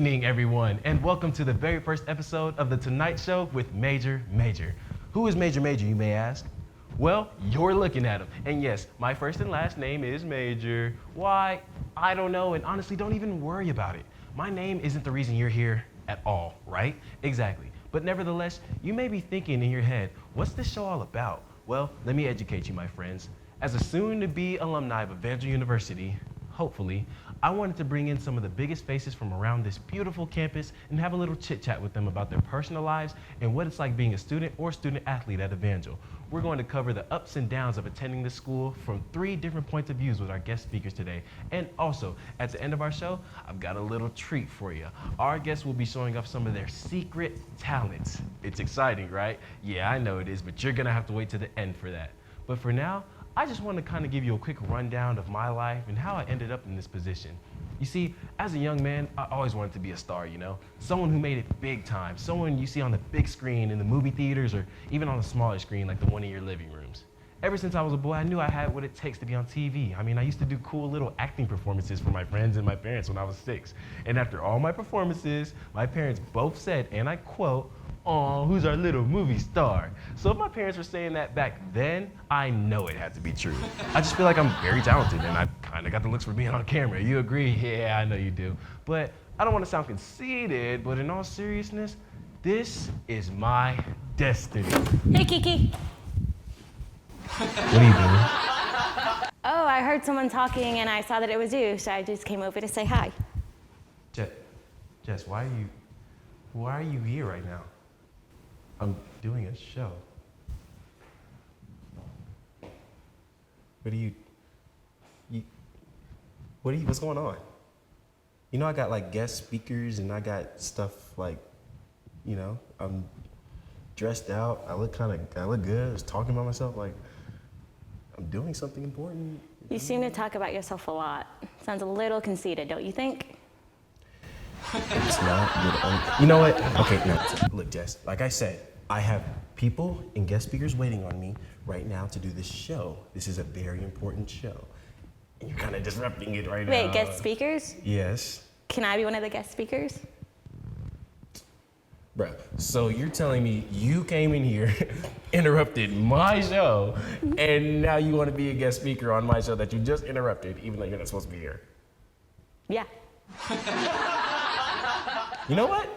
evening, everyone, and welcome to the very first episode of The Tonight Show with Major Major. Who is Major Major, you may ask? Well, you're looking at him. And yes, my first and last name is Major. Why? I don't know, and honestly, don't even worry about it. My name isn't the reason you're here at all, right? Exactly. But nevertheless, you may be thinking in your head, what's this show all about? Well, let me educate you, my friends. As a soon-to-be alumni of Evangel University, hopefully, I wanted to bring in some of the biggest faces from around this beautiful campus and have a little chit-chat with them about their personal lives and what it's like being a student or student-athlete at Evangel. We're going to cover the ups and downs of attending this school from 3 different points of views with our guest speakers today. And also, at the end of our show, I've got a little treat for you. Our guests will be showing off some of their secret talents. It's exciting, right? Yeah, I know it is, but you're gonna have to wait to the end for that. But for now, I just want to kind of give you a quick rundown of my life and how I ended up in this position. You see, as a young man, I always wanted to be a star, you know? Someone who made it big time, someone you see on the big screen in the movie theaters or even on a smaller screen like the one in your living rooms. Ever since I was a boy, I knew I had what it takes to be on TV. I mean, I used to do cool little acting performances for my friends and my parents when I was 6. And after all my performances, my parents both said, and I quote, "Aw, who's our little movie star?" So if my parents were saying that back then, I know it had to be true. I just feel like I'm very talented and I kind of got the looks for being on camera. You agree? Yeah, I know you do. But I don't want to sound conceited, but in all seriousness, this is my destiny. Hey, Kiki. What are you doing? Oh, I heard someone talking and I saw that it was you, so I just came over to say hi. Jess, why are you here right now? I'm doing a show. What's going on? You know, I got like guest speakers and I got stuff like, you know, I'm dressed out. I look good. I was talking about myself like I'm doing something important. You seem to talk about yourself a lot. Sounds a little conceited, don't you think? It's not. You know what? Okay, no. Look, Jess, like I said, I have people and guest speakers waiting on me right now to do this show. This is a very important show. And you're kind of disrupting it right now. Wait, guest speakers? Yes. Can I be one of the guest speakers? Bruh, so you're telling me you came in here, interrupted my show, and now you want to be a guest speaker on my show that you just interrupted, even though you're not supposed to be here? Yeah. You know what?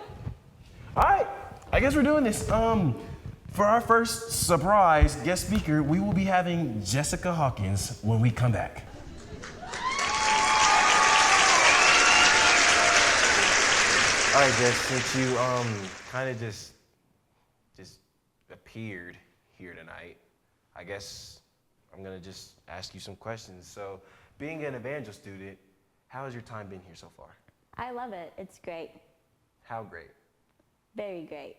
All right, I guess we're doing this. For our first surprise guest speaker, we will be having Jessica Hawkins when we come back. All right, Jess, since you kind of just appeared here tonight, I guess I'm gonna just ask you some questions. So, being an Evangel student, how has your time been here so far? I love it. It's great. How great? Very great.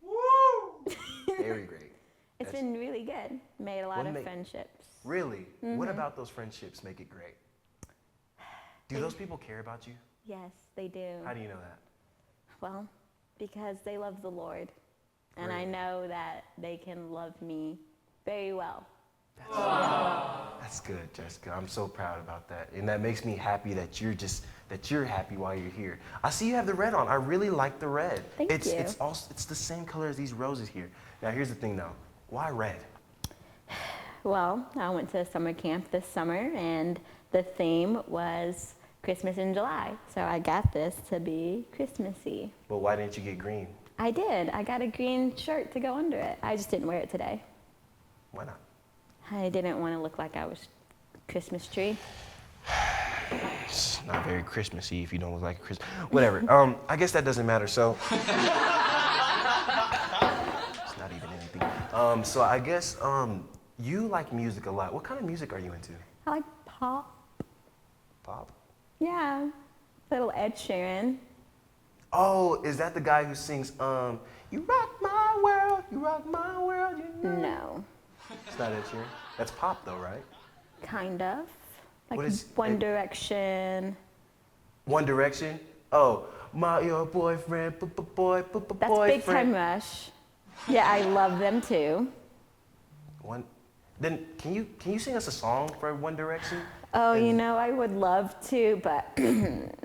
Woo! Very great. It's been really good. Made a lot of friendships. Really? Mm-hmm. What about those friendships make it great? Do those people care about you? Yes, they do. How do you know that? Well, because they love the Lord. And Great. I know that they can love me very well. That's good, Jessica. I'm so proud about that. And that makes me happy that you're happy while you're here. I see you have the red on. I really like the red. Thank you. It's the same color as these roses here. Now here's the thing though. Why red? Well, I went to summer camp this summer and the theme was Christmas in July. So I got this to be Christmassy. Well, why didn't you get green? I did. I got a green shirt to go under it. I just didn't wear it today. Why not? I didn't want to look like I was Christmas tree. It's not very Christmassy if you don't look like a Christmas. Whatever. I guess that doesn't matter. So it's not even anything. So I guess you like music a lot. What kind of music are you into? I like pop. Pop? Yeah. Little Ed Sheeran. Oh, is that the guy who sings, you rock my world, you rock my world, you know? No. It's not Ed Sheeran? That's pop though, right? Kind of. Like What is One Direction. One Direction? Oh, your boyfriend, That's boyfriend. Big Time Rush. Yeah, I love them too. Then can you sing us a song for One Direction? Oh, you know, I would love to, but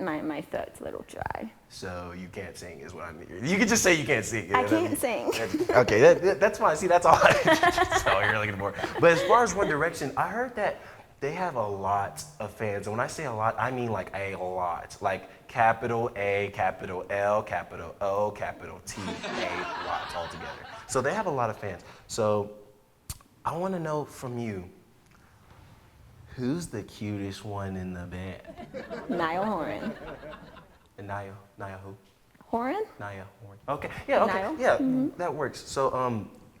my throat's a little dry. So you can't sing is what I'm hearing. You can just say you can't sing. I can't sing. Okay, that's fine. See, that's all. That's all you're looking for. But as far as One Direction, I heard that they have a lot of fans. And when I say a lot, I mean like a lot. Like capital A, capital L, capital O, capital T, A, lots all together. So they have a lot of fans. So I want to know from you, who's the cutest one in the band? Niall Horan. And Naya who? Horan? Naya Horn. Okay, yeah, okay, Niall? yeah, that works. So,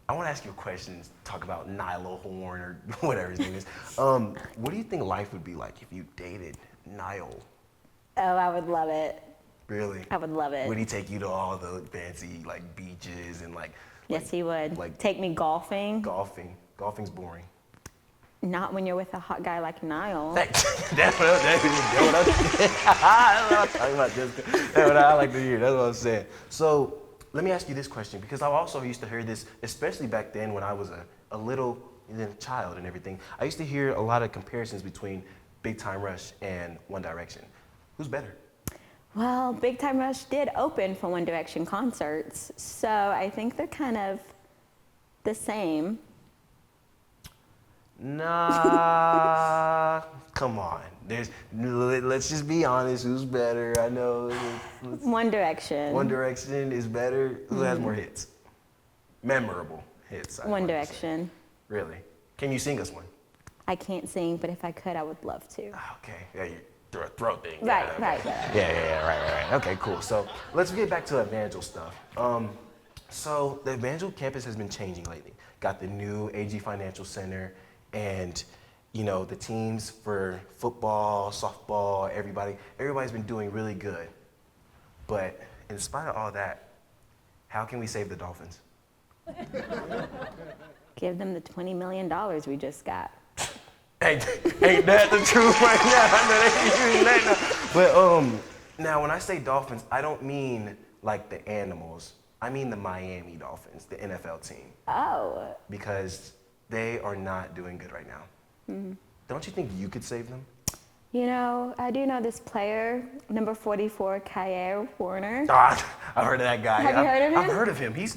I want to ask you a question. Talk about Niall Horn or whatever his name is. What do you think life would be like if you dated Niall? Oh, I would love it. Really? I would love it. Would he take you to all the fancy like beaches and Yes, he would. like- Take me golfing. golfing? Golfing's boring. Not when you're with a hot guy like Niall. That's what I'm talking about, Jessica. That's what I like to hear. That's what I'm saying. So let me ask you this question, because I also used to hear this, especially back then when I was a little child and everything. I used to hear a lot of comparisons between Big Time Rush and One Direction. Who's better? Well, Big Time Rush did open for One Direction concerts, so I think they're kind of the same. Nah, come on. Let's just be honest. Who's better? I know. One Direction. One Direction is better. Who has more hits? Memorable hits. I One might say. Direction. Really? Can you sing us one? I can't sing, but if I could, I would love to. Okay. Yeah, you throat thing. Right, yeah, okay. right. Yeah, right. Okay, cool. So let's get back to Evangel stuff. So the Evangel campus has been changing lately. Got the new AG Financial Center, and you know the teams for football, softball, everybody's been doing really good. But in spite of all that, how can we save the Dolphins? Give them the $20 million we just got. Ain't that the truth right now? I know they keep using that now. But now when I say Dolphins, I don't mean like the animals. I mean the Miami Dolphins, the NFL team. Oh. Because they are not doing good right now. Don't you think you could save them? You know, I do know this player, number 44, Kyer Warner. Ah, I've heard of that guy. Have you heard of him? I've heard of him. He's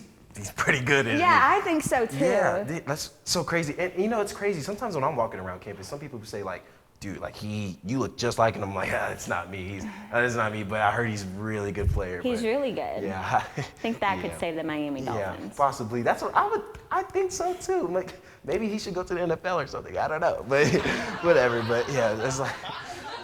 pretty good, isn't he? Yeah, I think so too. Yeah, that's so crazy. And you know, it's crazy. Sometimes when I'm walking around campus, some people say like, dude, like you look just like him. I'm like, it's not me. It's not me, but I heard he's a really good player. He's really good. Yeah. I think that could Yeah. save the Miami Yeah, Dolphins. possibly. That's what I think so too. Like maybe he should go to the NFL or something. I don't know, but whatever. But yeah, it's like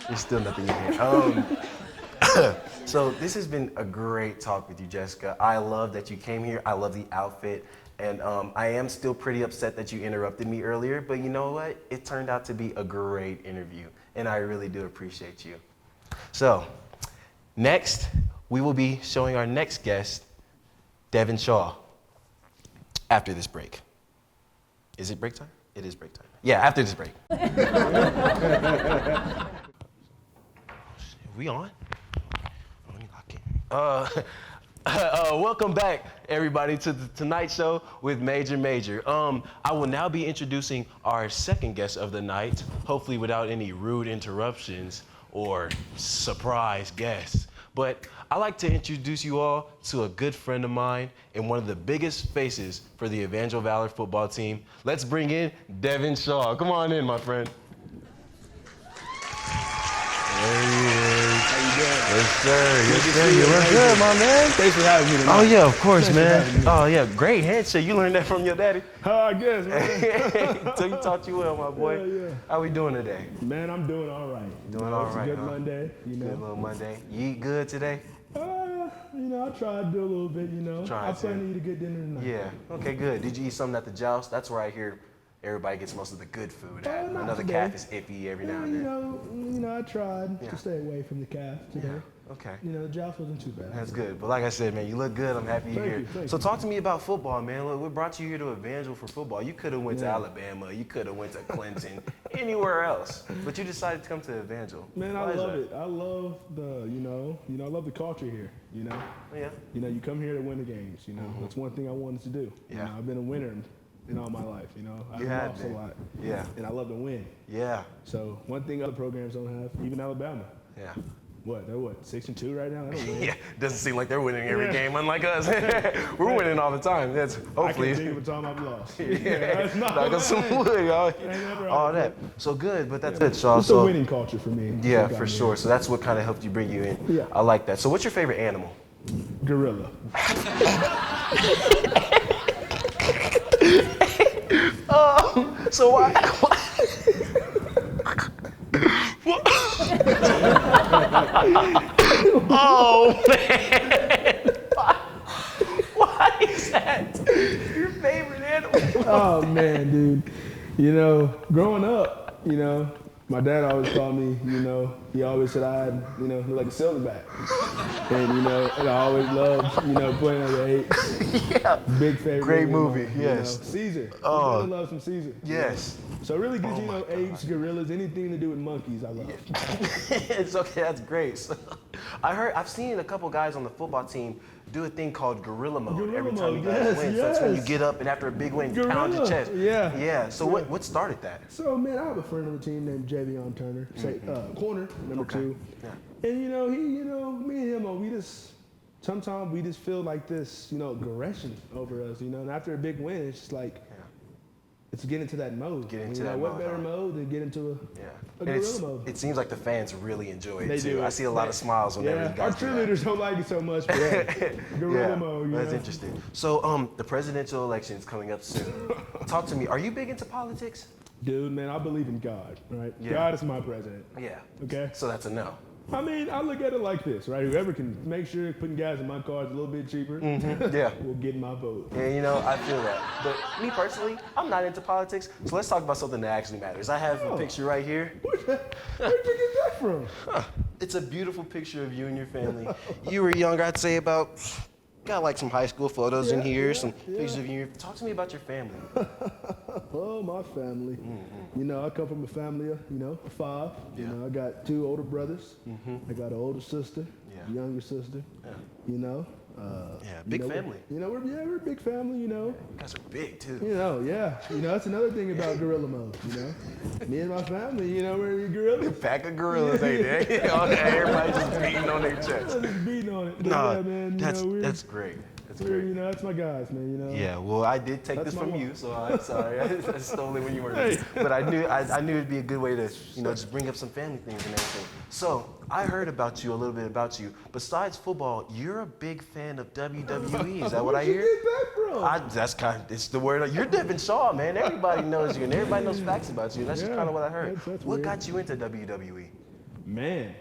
there's still nothing in here. So this has been a great talk with you, Jessica. I love that you came here. I love the outfit. And I am still pretty upset that you interrupted me earlier, but you know what? It turned out to be a great interview, and I really do appreciate you. So, next, we will be showing our next guest, Devin Shaw, after this break. Is it break time? It is break time. Yeah, after this break. We on? Let me lock in. Welcome back, everybody, to the Tonight Show with Major Major. I will now be introducing our second guest of the night, hopefully without any rude interruptions or surprise guests. But I'd like to introduce you all to a good friend of mine and one of the biggest faces for the Evangel Valor football team. Let's bring in Devin Shaw. Come on in, my friend. There he is. How you doing? Yes, sir. Yes, sir. see You you. look How you good, doing? my man. Thanks for having me tonight. Oh, yeah, of course, Thanks for having man. me. Oh, yeah, great handshake. You learned that from your daddy? I guess, man. So he taught you well, my boy. Yeah. How we doing today? Man, I'm doing all right. Doing all It's right, a good huh? Monday, Good little Monday. You eat good today? I tried to do a little bit, Tried I plan to. to eat a good dinner tonight. Yeah. Okay, good. Did you eat something at the Joust? That's where I hear everybody gets most of the good food at. not Another today. calf is iffy every now and then. I tried Yeah. to stay away from the calf today. Okay. The joust wasn't too bad. That's good. But like I said, man, you look good. I'm happy you're Thank here. you, thank So you. talk to me about football, man. Look, what brought you here to Evangel for football? You could have went to Yeah. Alabama. You could have went to Clinton, anywhere else. But you decided to come to Evangel. Man, Why I is love that? it. I love the, I love the culture here, Yeah. You come here to win the games, That's one thing I wanted to do. Yeah. I've been a winner in all my life. You know, I've You had lost a been. lot. Yeah. And I love to win. Yeah. So one thing other programs don't have, even Alabama. Yeah. What? They're what? 6-2 right now. They don't win. Yeah. Doesn't seem like they're winning every Yeah. game, unlike us. We're winning all the time. That's I hopefully. can't think of a time I've lost. Yeah. That's not Knock on some wood, y'all. Ain't never All that. So good, but that's good, Shaw. It's a So winning culture for me. yeah, Got for me. sure. So that's what kind of helped you bring you in. Yeah. I like that. So what's your favorite animal? Gorilla. So why? Oh man! Why is that your favorite animal? Oh man, dude. You know, growing up, you know, my dad always called me, you know, he always said I had, you know, look like a silverback. And you know, and I always loved, you know, playing on the apes. Yeah. Big favorite. Great movie, movie, you yes. know. Caesar. Oh. I love some Caesar. Yes. So really good, Oh you know, my God. apes, gorillas, anything to do with monkeys, I love. It's okay. That's great. So, I've seen a couple guys on the football team do a thing called gorilla mode Gorilla every time you mode, guys yes, win. So that's when you yes. get up and after a big win, you pound your Gorilla, chest. yeah. Yeah. So Yeah. what started that? So man, I have a friend on the team named Javion Turner, corner number 2. Yeah. And you know, me and him, sometimes we just feel like this, you know, aggression over us, you know. And after a big win, it's just like, it's getting into that mode. Get And, into you know, that what mode, better huh? mode than get into a Yeah. A And gorilla mode. it seems like the fans really enjoy it They too. do. I see a lot of smiles whenever you yeah. guys Our do that. cheerleaders don't like it so much, but hey, gorilla Yeah, mode, you that's know. interesting. So the presidential election is coming up soon. Talk to me. Are you big into politics? Dude, man, I believe in God, right? Yeah. God is my president, Yeah. okay? So that's a no. I mean, I look at it like this, right? Whoever can make sure putting gas in my car is a little bit cheaper, Yeah. will get my vote. And you know, I feel that. But me personally, I'm not into politics. So let's talk about something that actually matters. I have a Oh. picture right here. Where'd you get that from? It's a beautiful picture of you and your family. You were younger, I'd say about, got like some high school photos in Yeah, here, yeah, some yeah. pictures of you. Talk to me about your family. Oh, my family. You know, I come from a family of, you know, 5. You Yeah. know, I got 2 older brothers. I got an older sister, Yeah. a younger sister. Yeah. You know. Yeah, big you know, family. You know, we're a big family. You know. You guys are big too. You know, yeah. You know, that's another thing about gorilla mode. You know, me and my family. You know, we're gorillas. Pack of gorillas, ain't they? Everybody just beating on their chest. Just beating on it. But No, yeah, man. You that's know, that's great. That's we're, great. you know, that's my guys, man. You know. Yeah, well, I did take That's this my from one. you, so I'm sorry. I stole it when you weren't. Hey. But I knew it'd be a good way to, you know, just bring up some family things and everything. So I heard about you, a little bit about you. Besides football, you're a big fan of WWE. Is that what I Where'd hear? you get that from? That's kind of, it's the word. You're Devin Shaw, man. Everybody knows you, and everybody knows facts about you. That's just Yeah, kind of what I heard. that's What weird. got you into WWE? Man,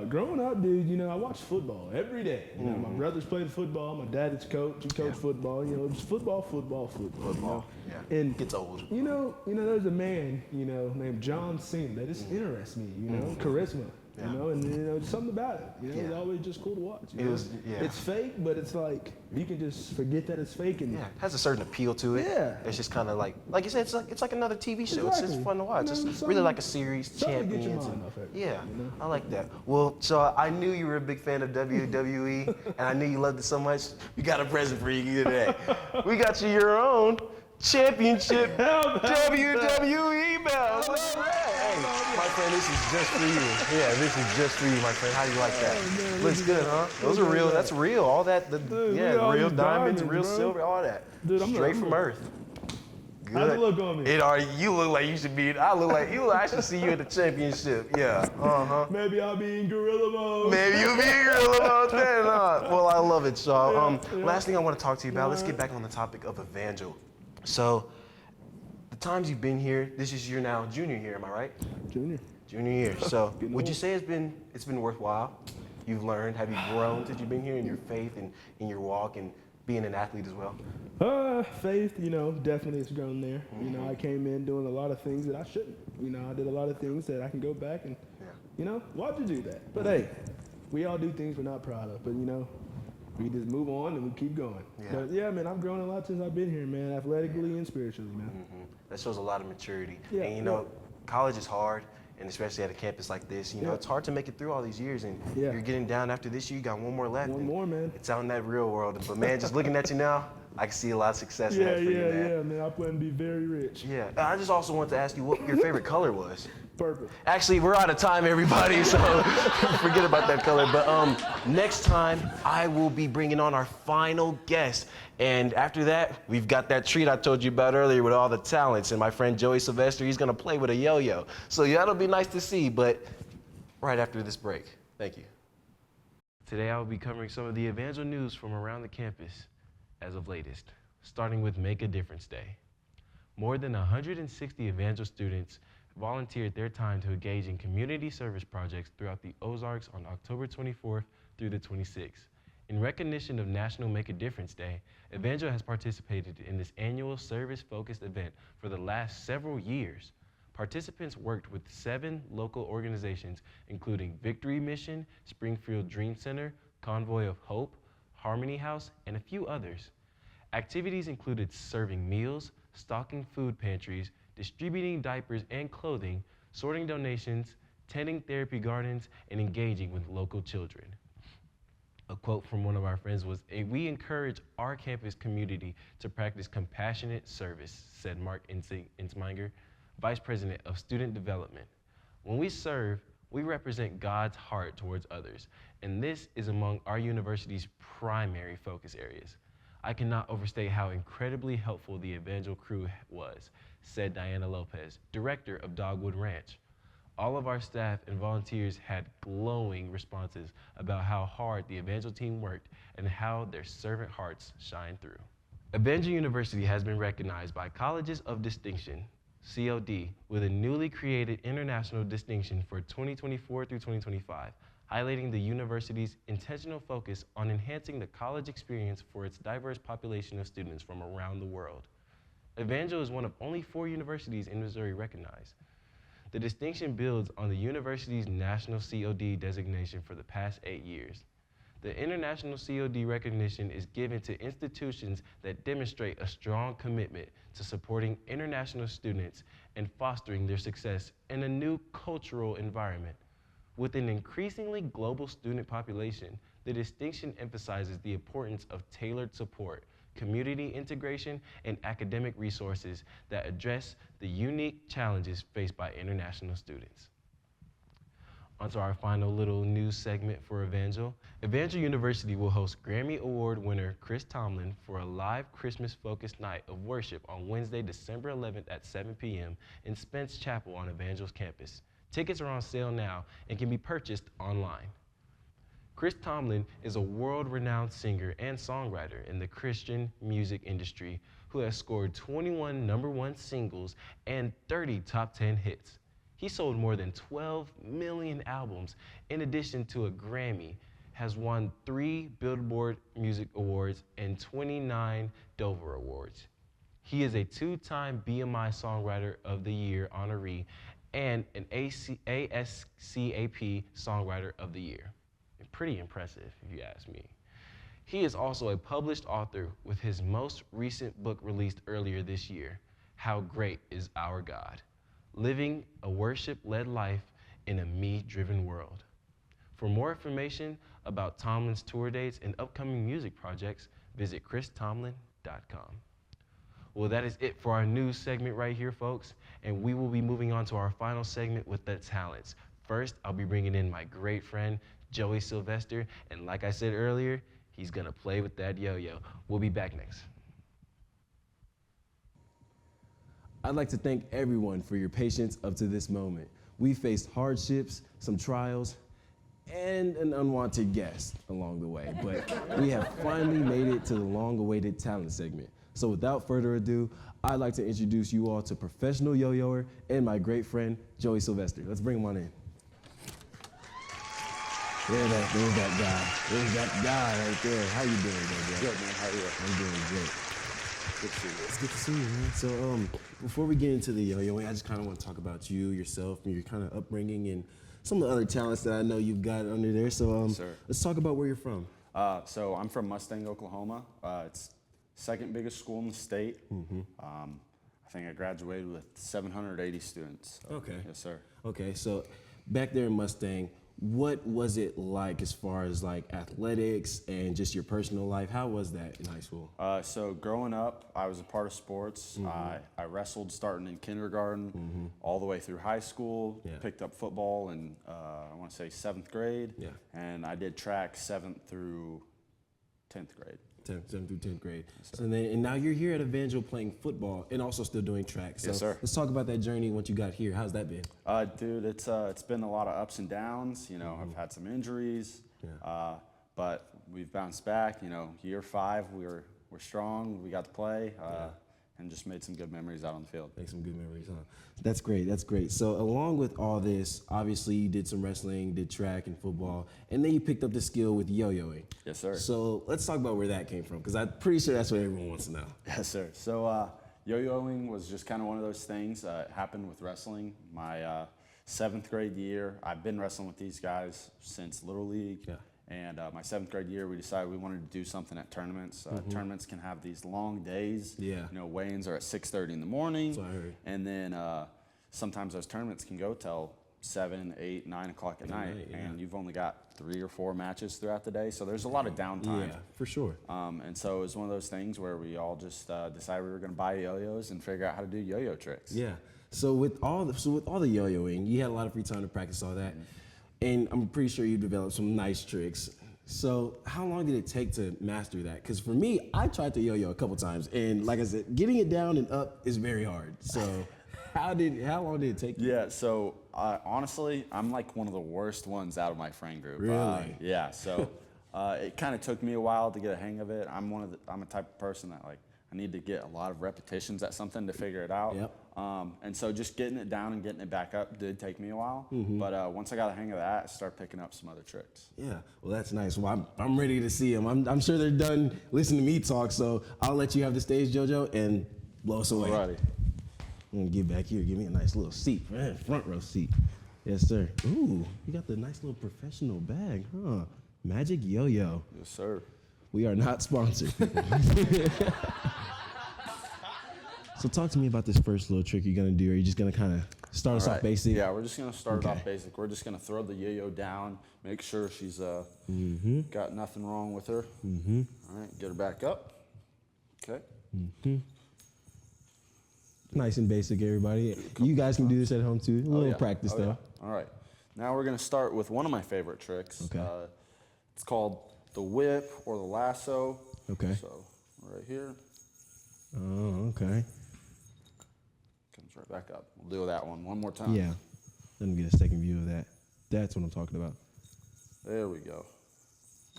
growing up, dude, you know, I watched football every day. You know, Mm-hmm. my brothers played football. My dad is coach. He coached football. You know, it was football. You know? Yeah. And Gets old. You know, there's a man, you know, named John Cena that just interests me. You know, charisma. Mm-hmm. Yeah. You know, and you know, something about it. You know, it's Yeah. always just cool to watch. You It know? was- yeah. It's fake, but it's like you can just forget that it's fake and Yeah, it has a certain appeal to it. Yeah. It's just kind of like you said, it's like another TV show. It's just Exactly. fun to watch. You know, It's something- really like a series, something to get your champions. mind and- off of it, yeah, you know? I like that. Well, so I knew you were a big fan of WWE, and I knew you loved it so much. We got a present for you today. We got you your own championship WWE belt. Look at that. Hey, my friend, this is just for you. Yeah, this is just for you, my friend. How do you like that? man, Looks look good, at huh? that. Those are Look at real. that. That's real. All that, Dude, yeah, look at all real these diamonds, diamonds, real bro. silver, all that. Dude, I'm Straight not- from Earth. How's it look on me? It are. You look like you should be. I look like you. I should see you at the championship. Yeah. Maybe I'll be in gorilla mode. Maybe you'll be here a little out there. Huh? Well, I love it, Shaw. Yeah. Last thing I want to talk to you about. Let's get back on the topic of Evangel. So, the times you've been here. This is your now junior year. Am I right? Junior. Junior year. So, Getting would you old. say it's been worthwhile? You've learned. Have you grown since you've been here in your faith and in your walk and being an athlete as well? Faith, you know, definitely has grown there. You know, I came in doing a lot of things that I shouldn't. You know, I did a lot of things that I can go back and, Yeah. you know, why'd you do that? But hey, we all do things we're not proud of. But, you know, we just move on and we keep going. Yeah. But yeah, man, I've grown a lot since I've been here, man, athletically and spiritually, man. That shows a lot of maturity. Yeah, And you know, college is hard, and especially at a campus like this, you know, Yeah. it's hard to make it through all these years. And Yeah. you're getting down after this year, you got one more left. One and more, man. It's out in that real world. But man, just looking at you now, I can see a lot of success ahead for you, man. Yeah, man. I plan to be very rich. Yeah, I just also want to ask you what your favorite color was. Purple. Actually, we're out of time, everybody, so forget about that color. But next time, I will be bringing on our final guest. And after that, we've got that treat I told you about earlier with all the talents. And my friend Joey Sylvester, he's going to play with a yo-yo. So that'll be nice to see, but right after this break. Thank you. Today, I will be covering some of the Evangel news from around the campus as of latest, starting with Make a Difference Day. More than 160 Evangel students volunteered their time to engage in community service projects throughout the Ozarks on October 24th through the 26th. In recognition of National Make a Difference Day, Evangel has participated in this annual service-focused event for the last several years. Participants worked with 7 local organizations, including Victory Mission, Springfield Dream Center, Convoy of Hope, Harmony House, and a few others. Activities included serving meals, stocking food pantries, distributing diapers and clothing, sorting donations, tending therapy gardens, and engaging with local children. A quote from one of our friends was, "We encourage our campus community to practice compassionate service," said Mark Insminger, Vice President of Student Development. "When we serve, we represent God's heart towards others, and this is among our university's primary focus areas. I cannot overstate how incredibly helpful the Evangel crew was," said Diana Lopez, director of Dogwood Ranch. All of our staff and volunteers had glowing responses about how hard the Evangel team worked and how their servant hearts shine through. Evangel University has been recognized by Colleges of Distinction, COD, with a newly created international distinction for 2024 through 2025, highlighting the university's intentional focus on enhancing the college experience for its diverse population of students from around the world. Evangel is one of only 4 universities in Missouri recognized. The distinction builds on the university's national COD designation for the past 8 years. The international COD recognition is given to institutions that demonstrate a strong commitment to supporting international students and fostering their success in a new cultural environment. With an increasingly global student population, the distinction emphasizes the importance of tailored support, community integration, and academic resources that address the unique challenges faced by international students. Onto our final little news segment for Evangel. Evangel University will host Grammy Award winner Chris Tomlin for a live Christmas-focused night of worship on Wednesday, December 11th at 7 p.m. in Spence Chapel on Evangel's campus. Tickets are on sale now and can be purchased online. Chris Tomlin is a world-renowned singer and songwriter in the Christian music industry who has scored 21 #1 singles and 30 top 10 hits. He sold more than 12 million albums, in addition to a Grammy, has won 3 Billboard Music Awards and 29 Dover Awards. He is a 2-time BMI Songwriter of the Year honoree and an ASCAP Songwriter of the Year. Pretty impressive, if you ask me. He is also a published author with his most recent book released earlier this year, How Great Is Our God? Living a Worship-Led Life in a Me-Driven World. For more information about Tomlin's tour dates and upcoming music projects, visit christomlin.com. Well, that is it for our news segment right here, folks, and we will be moving on to our final segment with the talents. First, I'll be bringing in my great friend, Joey Sylvester, and like I said earlier, he's gonna play with that yo-yo. We'll be back next. I'd like to thank everyone for your patience up to this moment. We faced hardships, some trials, and an unwanted guest along the way, but we have finally made it to the long-awaited talent segment. So without further ado, I'd like to introduce you all to professional yo-yoer and my great friend, Joey Sylvester. Let's bring him on in. There's that guy right there. How you doing, bro? Good, man. How are you? I'm doing great. Good to see you. It's good to see you, man. So, before we get into the yo-yoing, I just kind of want to talk about you, yourself, and your kind of upbringing, and some of the other talents that I know you've got under there. So, Sir. Let's talk about where you're from. So I'm from Mustang, Oklahoma. It's second biggest school in the state. I think I graduated with 780 students. So, Okay. Yes, sir. Okay, so back there in Mustang, what was it like as far as like athletics and just your personal life? How was that in high school? So growing up, I was a part of sports. I wrestled starting in kindergarten all the way through high school. Yeah. Picked up football in I want to say 7th grade. Yeah. And I did track 7th through 10th grade. 7th through 10th grade. So then, and now you're here at Evangel playing football and also still doing track. So Yes, sir. let's talk about that journey once you got here. How's that been? Dude, it's been a lot of ups and downs. You know, I've had some injuries, but we've bounced back. You know, year 5, we're strong. We got to play, and just made some good memories out on the field. Make some good memories, huh? That's great. That's great. So along with all this, obviously you did some wrestling, did track and football, and then you picked up the skill with yo-yoing. Yes, sir. So let's talk about where that came from, because I'm pretty sure that's what everyone wants to know. Yes, sir. So yo-yoing was just kind of one of those things. It happened with wrestling. My 7th grade year, I've been wrestling with these guys since Little League. Yeah. And my 7th grade year, we decided we wanted to do something at tournaments. Tournaments can have these long days. Yeah. You know, weigh-ins are at 6:30 in the morning. That's what I heard. And then sometimes those tournaments can go till 7, 8, 9 o'clock at night. yeah. And you've only got 3 or 4 matches throughout the day. So there's a lot of downtime. Yeah, for sure. And so it was one of those things where we all just decided we were going to buy yo-yos and figure out how to do yo-yo tricks. Yeah. So with all the yo-yoing, you had a lot of free time to practice all that, and I'm pretty sure you developed some nice tricks. So how long did it take to master that? Because for me, I tried to yo-yo a couple times, and like I said, getting it down and up is very hard. So how long did it take you? Yeah, so honestly, I'm like one of the worst ones out of my friend group. Really? Yeah, so it kind of took me a while to get a hang of it. I'm a type of person that like I need to get a lot of repetitions at something to figure it out. Yep. And so just getting it down and getting it back up did take me a while. But once I got a hang of that, I started picking up some other tricks. Yeah, well, that's nice. Well, I'm ready to see them. I'm sure they're done listening to me talk, so I'll let you have the stage, JoJo, and blow us away. Alrighty. I'm gonna get back here, give me a nice little seat, man, front row seat. Yes, sir. Ooh, you got the nice little professional bag, huh? Magic Yo-Yo. Yes, sir. We are not sponsored. So talk to me about this first little trick you're gonna do. Are you just gonna kind of start us off Alright. basic? Yeah, we're just gonna start it Okay. off basic. We're just gonna throw the yo-yo down, make sure she's got nothing wrong with her. All right, get her back up. Okay. Nice and basic, everybody. You guys can do this at home too. A little yeah. practice Oh, though. yeah. All right. Now we're gonna start with one of my favorite tricks. Okay. It's called the whip or the lasso. Okay. So right here, Oh, okay. comes right back up. We'll do that one more time. Yeah. Let me get a second view of that. That's what I'm talking about. There we go.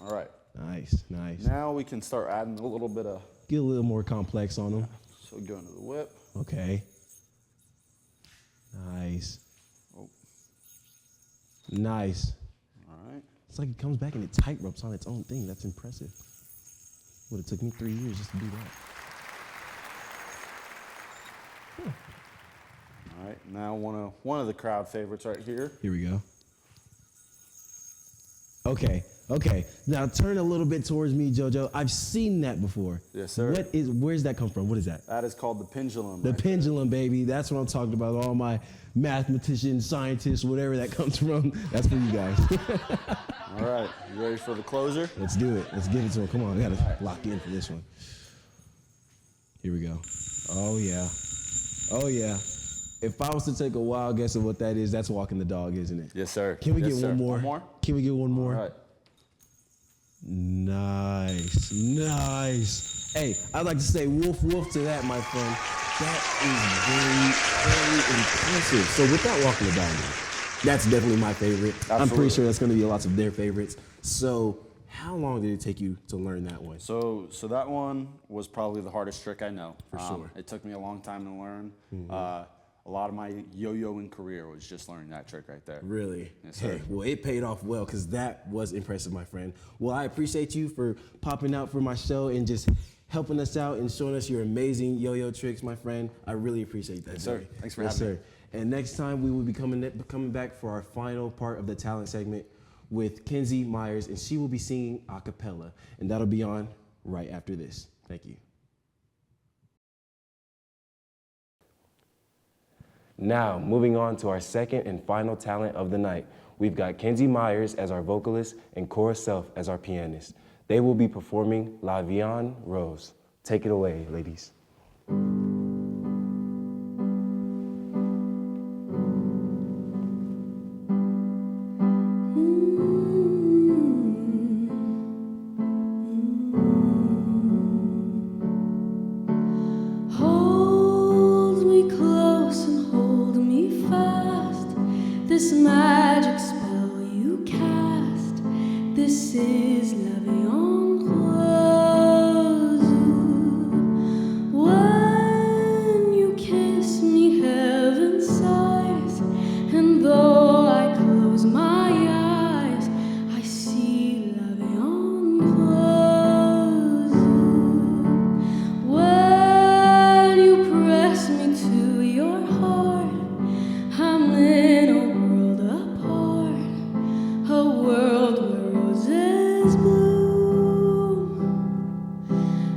All right. Nice, nice. Now we can start adding a little bit of, Get a little more complex on them. so we go into the whip. Okay. Nice. Oh. Nice. All right. It's like it comes back and it tight ropes on its own thing. That's impressive. Would have took me 3 years just to do that. All right. Now one of the crowd favorites right here. Here we go. Okay, okay. Now turn a little bit towards me, JoJo. I've seen that before. Yes, sir. Where's that come from? What is that? That is called the pendulum. The right there. pendulum, baby. That's what I'm talking about. All my mathematicians, scientists, whatever that comes from. That's for you guys. All right. You ready for the closer? Let's do it. Let's give it to him. Come on, we gotta lock in for this one. Here we go. Oh yeah. Oh yeah. If I was to take a wild guess of what that is, that's walking the dog, isn't it? Yes, sir. Can we Yes, get sir. one more? One more? Can we get one more? All right. Nice, nice. Hey, I'd like to say woof woof to that, my friend. That is very, very impressive. So with that walking the dog, that's definitely my favorite. I'm Absolutely. pretty sure that's gonna be lots of their favorites. So how long did it take you to learn that one? So that one was probably the hardest trick I know. For sure. It took me a long time to learn. A lot of my yo-yoing career was just learning that trick right there. Really? Yes, sir. Hey, well, it paid off well because that was impressive, my friend. Well, I appreciate you for popping out for my show and just helping us out and showing us your amazing yo-yo tricks, my friend. I really appreciate that. Yes, sir. Joey. Thanks for Yes, having me. sir. And next time we will be coming back for our final part of the talent segment with Kenzie Myers, and she will be singing a cappella, and that'll be on right after this. Thank you. Now, moving on to our second and final talent of the night. we've got Kenzie Myers as our vocalist and Cora Self as our pianist. They will be performing La Vie en Rose. Take it away, ladies. Hold me close and hold me fast. This magic spell you cast. This is La Vie en Rose. When you kiss me, heaven sighs, and though I close my eyes, I see La Vie en Rose. When you press me to your heart, I'm in a world apart, a world where roses bloom.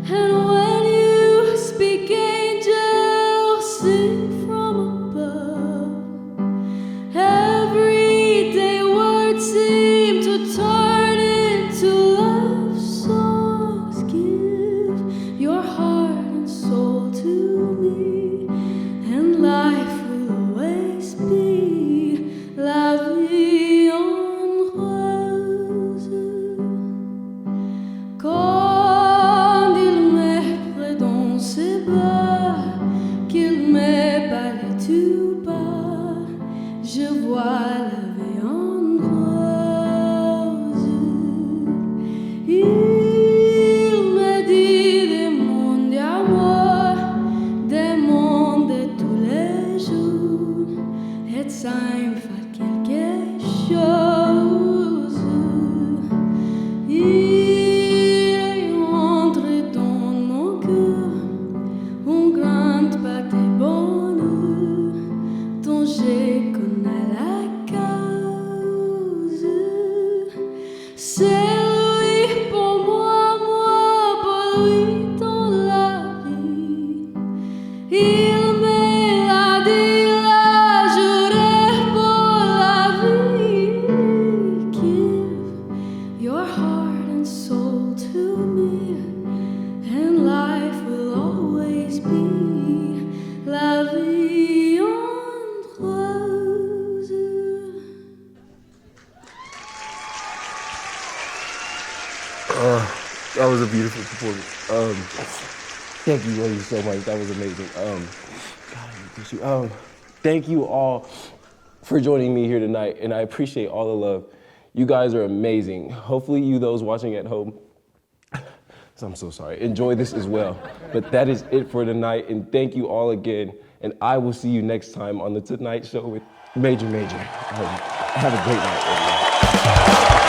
And when you speak, angels sing from above. Everyday words seem to turn into love songs. Give your heart and soul to me, and life will always be La Vie en Rose. Quand il m'est près dans ses bras, qu'il m'est parlé tout bas, je vois la vie en rose. Il me dit des mondes d'amour, des mondes de tous les jours, et ça me fait quelque chose. Il est entré dans mon cœur, un grand pacte de bonheur dont je connais la cause. C'est lui pour moi, moi pour lui dans la vie. Il me l'a dit, l'a juré pour la vie. Give your heart and soul to me, and life will always be La Vie en Rose. That was a beautiful performance. Thank you, ladies, so much. That was amazing. God, I need tissue. Thank you all for joining me here tonight, and I appreciate all the love. You guys are amazing. Hopefully you, those watching at home, so I'm so sorry, enjoy this as well. But that is it for tonight, and thank you all again, and I will see you next time on The Tonight Show with Major Major. Have a great night, everyone.